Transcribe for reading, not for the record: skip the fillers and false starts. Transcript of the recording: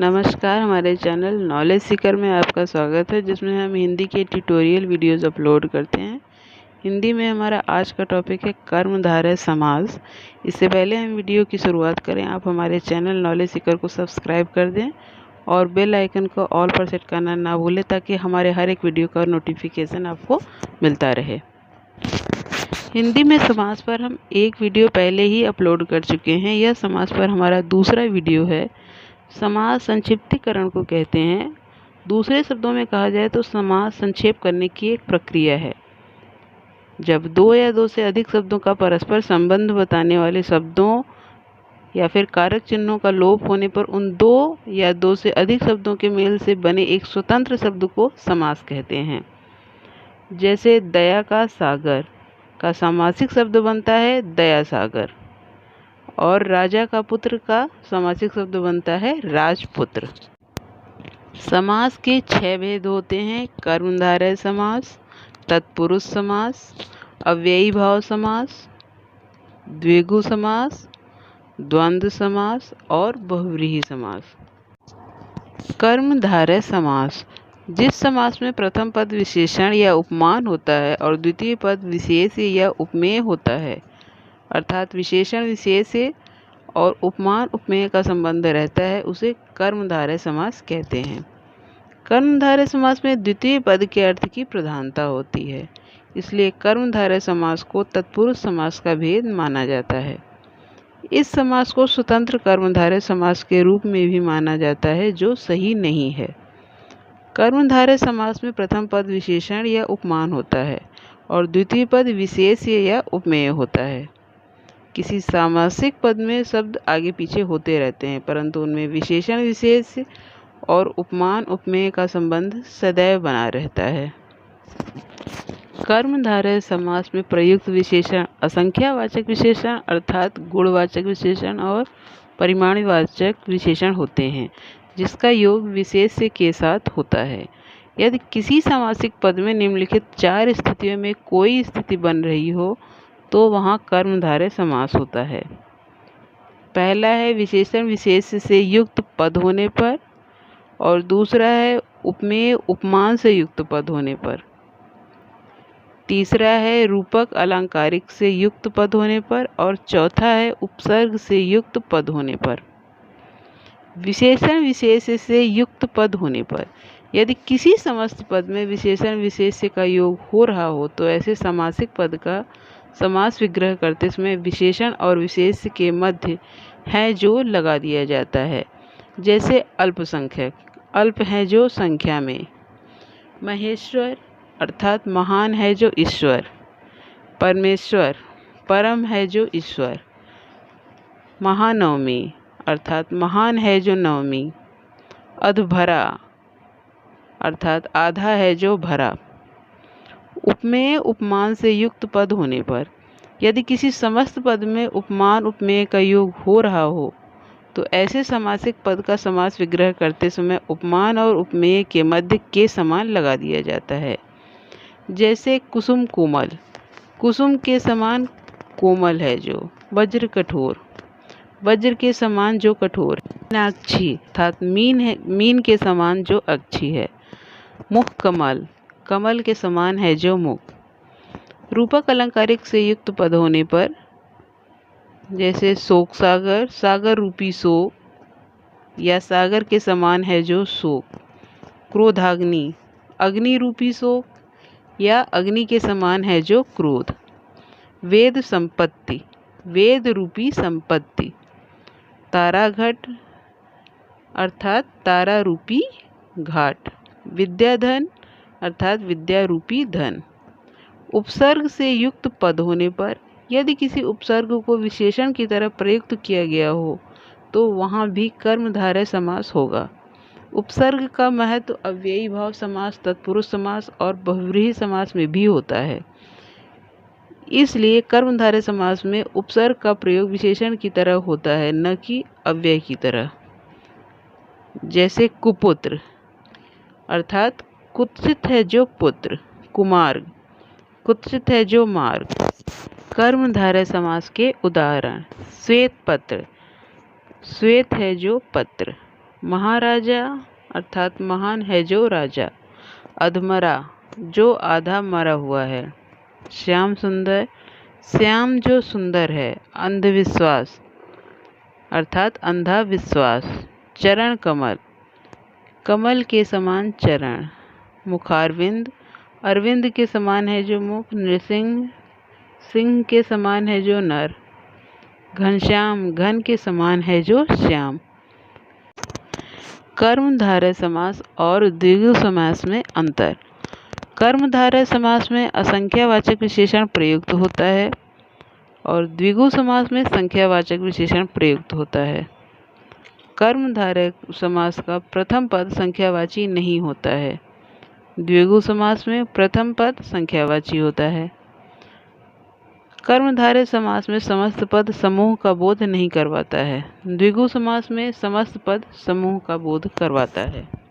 नमस्कार, हमारे channel knowledge Sikar में आपका स्वागत है, जिसमें हम हिंदी के ट्यूटोरियल वीडियोज़ अपलोड करते हैं। हिंदी में हमारा आज का टॉपिक है कर्मधारय समास। इससे पहले हम वीडियो की शुरुआत करें, आप हमारे चैनल नॉलेज सीकर को सब्सक्राइब कर दें और बेल आइकन को ऑल पर सेट करना ना भूलें, ताकि हमारे हर एक वीडियो का नोटिफिकेशन आपको मिलता रहे। हिंदी में समास पर हम एक वीडियो पहले ही अपलोड कर चुके हैं। यह समास पर हमारा दूसरा वीडियो है। समास संक्षिप्तीकरण को कहते हैं। दूसरे शब्दों में कहा जाए तो समास संक्षेप करने की एक प्रक्रिया है। जब दो या दो से अधिक शब्दों का परस्पर संबंध बताने वाले शब्दों या फिर कारक चिन्हों का लोप होने पर उन दो या दो से अधिक शब्दों के मेल से बने एक स्वतंत्र शब्द को समास कहते हैं। जैसे दया का सागर का सामासिक शब्द बनता है दया सागर, और राजा का पुत्र का सामासिक शब्द बनता है राजपुत्र। समास के 6 भेद होते हैं: कर्मधारय समास, तत्पुरुष समास, अव्ययी भाव समास, द्विगु समास, द्वंद्व समास और बहुव्रीहि समास। कर्मधारय समास जिस समास में प्रथम पद विशेषण या उपमान होता है और द्वितीय पद विशेष या उपमेय होता है, अर्थात विशेषण विशेष से और उपमान उपमेय का संबंध रहता है, उसे कर्मधारय समास कहते हैं। कर्मधारय समास में द्वितीय पद के अर्थ की प्रधानता होती है, इसलिए कर्मधारय समास को तत्पुरुष समास का भेद माना जाता है। इस समास को स्वतंत्र कर्मधारय समास के रूप में भी माना जाता है, जो सही नहीं है। कर्मधारय समास में प्रथम पद विशेषण या उपमान होता है और द्वितीय पद विशेष या उपमेय होता है। किसी सामासिक पद में शब्द आगे पीछे होते रहते हैं, परंतु उनमें विशेषण विशेष और उपमान उपमेय का संबंध सदैव बना रहता है। कर्मधारय समास में प्रयुक्त विशेषण असंख्यावाचक विशेषण अर्थात गुणवाचक विशेषण और परिमाणवाचक विशेषण होते हैं, जिसका योग विशेष के साथ होता है। यदि किसी सामासिक पद में निम्नलिखित 4 स्थितियों में कोई स्थिति बन रही हो तो वहाँ कर्मधारय समास होता है। पहला है विशेषण विशेष से युक्त पद होने पर, और दूसरा है उपमेय उपमान से युक्त पद होने पर, तीसरा है रूपक अलंकारिक से युक्त पद होने पर, और चौथा है उपसर्ग से युक्त पद होने पर। विशेषण विशेष से युक्त पद होने पर यदि किसी समस्त पद में विशेषण विशेष का योग हो रहा हो तो ऐसे समासिक पद का समास विग्रह करते समय विशेषण और विशेष के मध्य है जो लगा दिया जाता है। जैसे अल्पसंख्यक, अल्प है जो संख्या में। महेश्वर अर्थात महान है जो ईश्वर। परमेश्वर परम है जो ईश्वर। महानवमी अर्थात महान है जो नवमी। अधभरा अर्थात आधा है जो भरा। उपमेय उपमान से युक्त पद होने पर यदि किसी समस्त पद में उपमान उपमेय का योग हो रहा हो तो ऐसे समासिक पद का समास विग्रह करते समय उपमान और उपमेय के मध्य के समान लगा दिया जाता है। जैसे कुसुम कोमल, कुसुम के समान कोमल है जो। वज्र कठोर, वज्र के समान जो कठोर। मीनाक्षी अर्थात मीन के समान जो अक्षी है। मुख कमल, कमल के समान है जो मुख। रूपक अलंकारिक से युक्त पद होने पर जैसे शोक सागर, सागर रूपी शोक या सागर के समान है जो शोक। क्रोधाग्नि, अग्नि रूपी शोक या अग्नि के समान है जो क्रोध। वेद संपत्ति, वेद रूपी संपत्ति। ताराघट अर्थात तारा रूपी घाट। विद्याधन अर्थात विद्या रूपी धन। उपसर्ग से युक्त पद होने पर यदि किसी उपसर्ग को विशेषण की तरह प्रयुक्त किया गया हो तो वहाँ भी कर्मधारय समास होगा। उपसर्ग का महत्व अव्ययी भाव समास, तत्पुरुष समास और बहुव्रीहि समास में भी होता है। इसलिए कर्मधारय समास में उपसर्ग का प्रयोग विशेषण की तरह होता है, न कि अव्यय की तरह। जैसे कुपुत्र अर्थात कुत्सित है जो पुत्र। कुमार्ग, कुत्सित है जो मार्ग। कर्मधारय समास के उदाहरण: श्वेत पत्र, श्वेत है जो पत्र। महाराजा अर्थात महान है जो राजा। अधमरा जो आधा मरा हुआ है। श्याम सुंदर श्याम जो सुंदर है। अंधविश्वास अर्थात अंधा विश्वास। चरण कमल कमल के समान चरण। मुखारविंद अरविंद के समान है जो मुख। नृसिंह सिंह के समान है जो नर। घनश्याम घन के समान है जो श्याम। कर्मधारय समास और द्विगु समास में अंतर। कर्मधारय समास में असंख्यावाचक विशेषण प्रयुक्त होता है और द्विगु समास में संख्यावाचक विशेषण प्रयुक्त होता है। कर्मधारय समास का प्रथम पद संख्यावाची नहीं होता है। द्विगु समास में प्रथम पद संख्यावाची होता है। कर्मधारय समास में समस्त पद समूह का बोध नहीं करवाता है। द्विगु समास में समस्त पद समूह का बोध करवाता है।